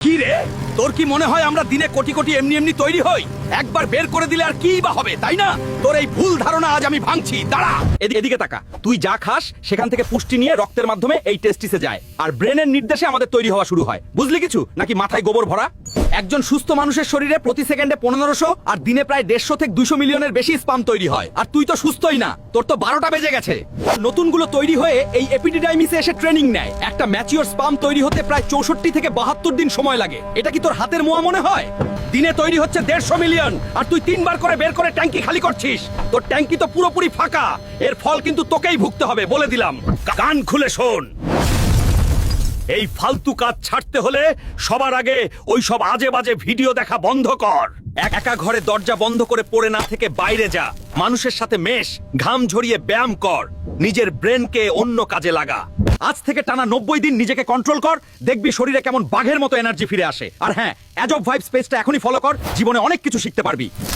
কি রে, তোর কি মনে হয় আমরা দিনে কোটি কোটি এমনি এমনি তৈরি হই? একবার বের করে দিলে আর কি বা হবে, তাই না? তোর এই ভুল ধারণা আজ আমি ভাঙছি। দাঁড়া, এদিকে তাকা। তুই যা খাস সেখান থেকে পুষ্টি নিয়ে রক্তের মাধ্যমে এই টেস্টিসে যায়, আর ব্রেনের নির্দেশে আমাদের তৈরি হওয়া শুরু হয়। বুঝলি কিছু, নাকি মাথায় গোবর ভরা? একজন সুস্থ মানুষের শরীরে প্রতি সেকেন্ডে 1500 আর দিনে প্রায় 150 থেকে 200 মিলিয়নের বেশি স্পাম তৈরি হয়। আর তুই তো সুস্থই না, তোর তো 12টা বেজে গেছে। নতুনগুলো তৈরি হয়ে এই এপিডিডাইমিসে এসে ট্রেনিং নেয়। একটা ম্যাচিওর স্পাম তৈরি হতে প্রায় 64 থেকে 72 দিন সময় লাগে। এটা কি তোর হাতের মোয়া মনে হয়? দিনে তৈরি হচ্ছে 150 মিলিয়ন, আর তুই 3 বার করে বের করে ট্যাঙ্কি খালি করছিস। তোর ট্যাঙ্কি তো পুরোপুরি ফাঁকা। এর ফল কিন্তু তোকেই ভুগতে হবে, বলে দিলাম। কান খুলে শোন, এই ফালতু কাজ ছাড়তে হলে সবার আগে ওই সব আজে বাজে ভিডিও দেখা বন্ধ কর। একা ঘরে দরজা বন্ধ করে পড়ে না থেকে বাইরে যা, মানুষের সাথে মেশ, ঘাম ঝরিয়ে ব্যায়াম কর, নিজের ব্রেনকে অন্য কাজে লাগা। আজ থেকে টানা 90 দিন নিজেকে কন্ট্রোল কর, দেখবি শরীরে কেমন বাঘের মতো এনার্জি ফিরে আসে। আর হ্যাঁ, অ্যাজব ভাইবস পেজটা এখনই ফলো কর, জীবনে অনেক কিছু শিখতে পারবি।